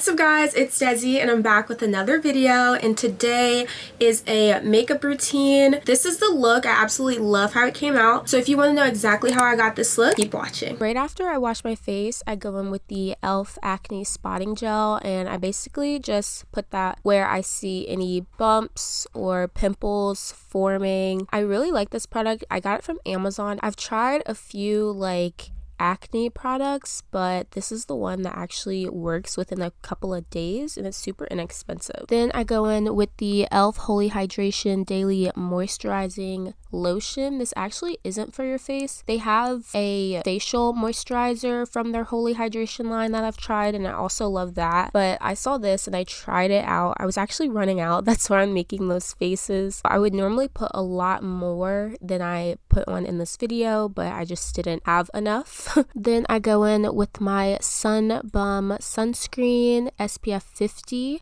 What's up guys, it's Desi and I'm back with another video, and today is a makeup routine. This is the look. I absolutely love how it came out. So if you want to know exactly how I got this look, keep watching. Right after I wash my face, I go in with the e.l.f. Acne Spotting Gel, and I basically just put that where I see any bumps or pimples forming. I really like this product. I got it from Amazon. I've tried a few acne products, but this is the one that actually works within a couple of days and it's super inexpensive. Then I go in with the e.l.f. Holy Hydration Daily Moisturizing Lotion. This actually isn't for your face. They have a facial moisturizer from their Holy Hydration line that I've tried, and I also love that, but I saw this and I tried it out. I was actually running out. That's why I'm making those faces. I would normally put a lot more than I put on in this video, but I just didn't have enough. Then I go in with my Sun Bum sunscreen SPF 50.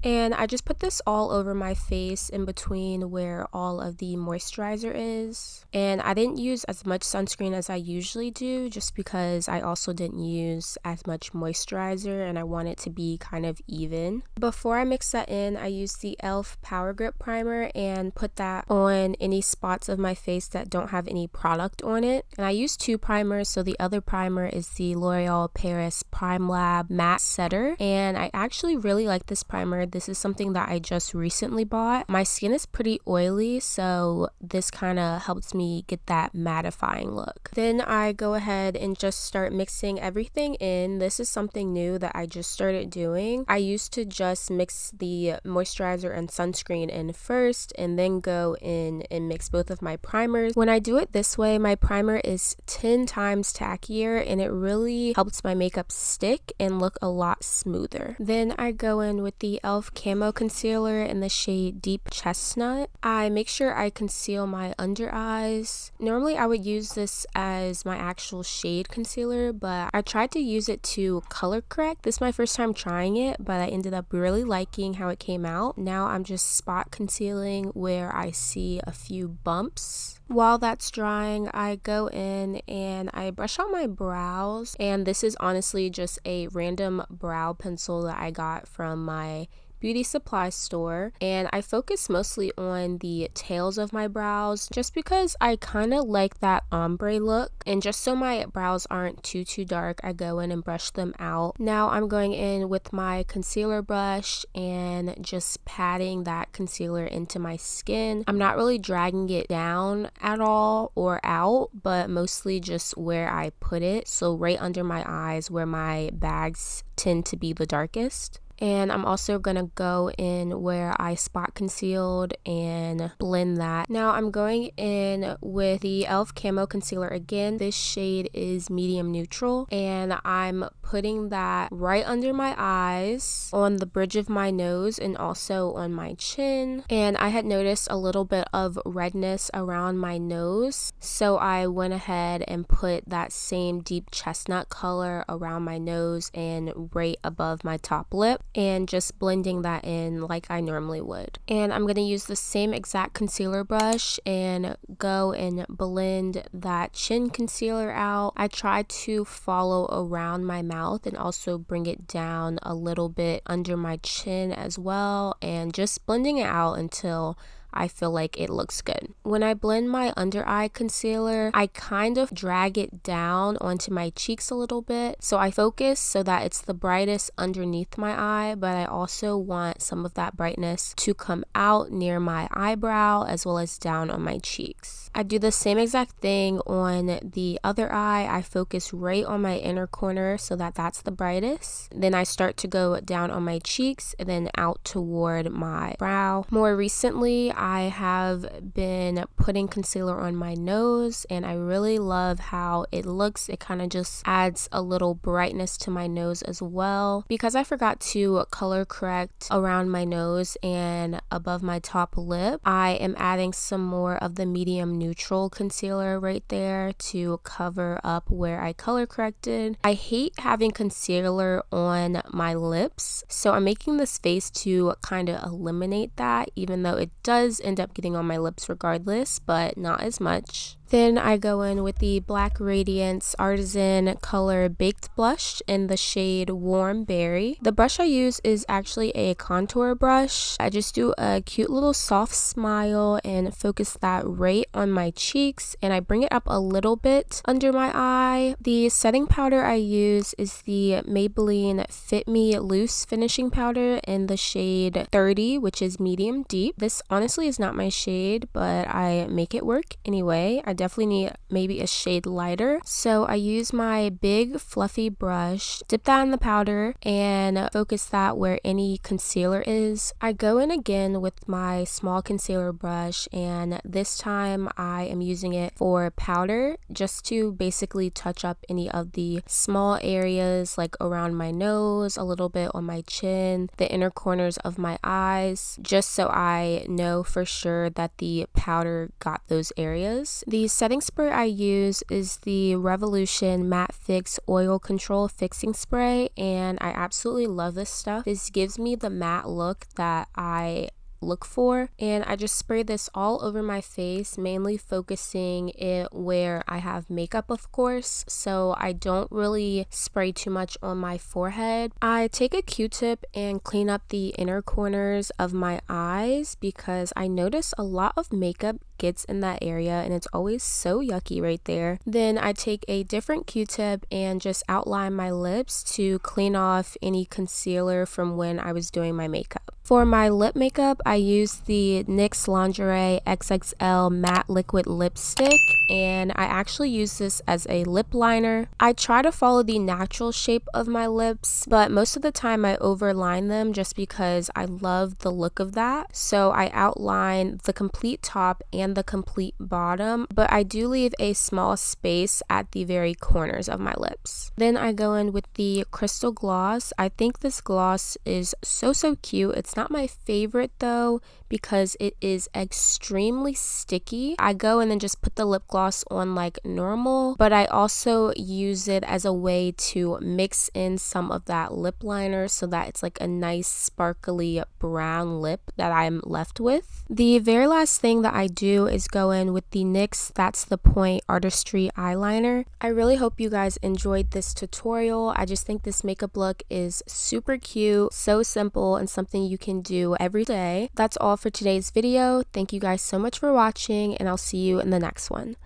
And I just put this all over my face in between where all of the moisturizer is. And I didn't use as much sunscreen as I usually do just because I also didn't use as much moisturizer and I want it to be kind of even. Before I mix that in, I use the e.l.f. Power Grip Primer and put that on any spots of my face that don't have any product on it. And I use two primers, so the other primer is the L'Oreal Paris Prime Lab Matte Setter. And I actually really like this primer. This is something that I just recently bought. My skin is pretty oily, so this kind of helps me get that mattifying look. Then I go ahead and just start mixing everything in. This is something new that I just started doing. I used to just mix the moisturizer and sunscreen in first and then go in and mix both of my primers. When I do it this way, my primer is 10 times tackier and it really helps my makeup stick and look a lot smoother. Then I go in with the e.l.f. Camo Concealer in the shade Deep Chestnut. I make sure I conceal my under eyes. Normally I would use this as my actual shade concealer, but I tried to use it to color correct. This is my first time trying it, but I ended up really liking how it came out. Now I'm just spot concealing where I see a few bumps. While that's drying, I go in and I brush out my brows, and this is honestly just a random brow pencil that I got from my beauty supply store, and I focus mostly on the tails of my brows just because I kind of like that ombre look, and just so my brows aren't too dark, I go in and brush them out. Now I'm going in with my concealer brush and just patting that concealer into my skin. I'm not really dragging it down at all or out, but mostly just where I put it, so right under my eyes where my bags tend to be the darkest. And I'm also going to go in where I spot concealed and blend that. Now I'm going in with the e.l.f. Camo Concealer again. This shade is medium neutral, and I'm putting that right under my eyes, on the bridge of my nose, and also on my chin. And I had noticed a little bit of redness around my nose, so I went ahead and put that same deep chestnut color around my nose and right above my top lip, and just blending that in like I normally would. And I'm going to use the same exact concealer brush and go and blend that chin concealer out. I try to follow around my mouth and also bring it down a little bit under my chin as well, and just blending it out until I feel like it looks good. When I blend my under eye concealer, I kind of drag it down onto my cheeks a little bit. So I focus so that it's the brightest underneath my eye, but I also want some of that brightness to come out near my eyebrow as well as down on my cheeks. I do the same exact thing on the other eye. I focus right on my inner corner so that that's the brightest. Then I start to go down on my cheeks and then out toward my brow. More recently, I have been putting concealer on my nose, and I really love how it looks. It kind of just adds a little brightness to my nose as well. Because I forgot to color correct around my nose and above my top lip, I am adding some more of the medium neutral concealer right there to cover up where I color corrected. I hate having concealer on my lips, so I'm making this face to kind of eliminate that, even though it does end up getting on my lips regardless, but not as much. Then I go in with the Black Radiance Artisan Color Baked Blush in the shade Warm Berry. The brush I use is actually a contour brush. I just do a cute little soft smile and focus that right on my cheeks, and I bring it up a little bit under my eye. The setting powder I use is the Maybelline Fit Me Loose Finishing Powder in the shade 30, which is medium deep. This honestly is not my shade, but I make it work anyway. I definitely need maybe a shade lighter. So I use my big fluffy brush, dip that in the powder, and focus that where any concealer is. I go in again with my small concealer brush, and this time I am using it for powder just to basically touch up any of the small areas like around my nose, a little bit on my chin, the inner corners of my eyes, just so I know for sure that the powder got those areas. The setting spray I use is the Revolution Matte Fix Oil Control Fixing Spray, and I absolutely love this stuff. This gives me the matte look that I look for, and I just spray this all over my face, mainly focusing it where I have makeup, of course, so I don't really spray too much on my forehead. I take a Q-tip and clean up the inner corners of my eyes because I notice a lot of makeup gets in that area and it's always so yucky right there. Then I take a different Q-tip and just outline my lips to clean off any concealer from when I was doing my makeup. For my lip makeup, I use the NYX Lingerie XXL Matte Liquid Lipstick, and I actually use this as a lip liner. I try to follow the natural shape of my lips, but most of the time I overline them just because I love the look of that. So I outline the complete top and the complete bottom, but I do leave a small space at the very corners of my lips. Then I go in with the Crystal Gloss. I think this gloss is so cute. It's not my favorite though because it is extremely sticky. I go and then just put the lip gloss on like normal, but I also use it as a way to mix in some of that lip liner so that it's like a nice sparkly brown lip that I'm left with. The very last thing that I do is go in with the NYX That's the Point Artistry Eyeliner. I really hope you guys enjoyed this tutorial. I just think this makeup look is super cute, so simple, and something you can do every day. That's all for today's video. Thank you guys so much for watching, and I'll see you in the next one.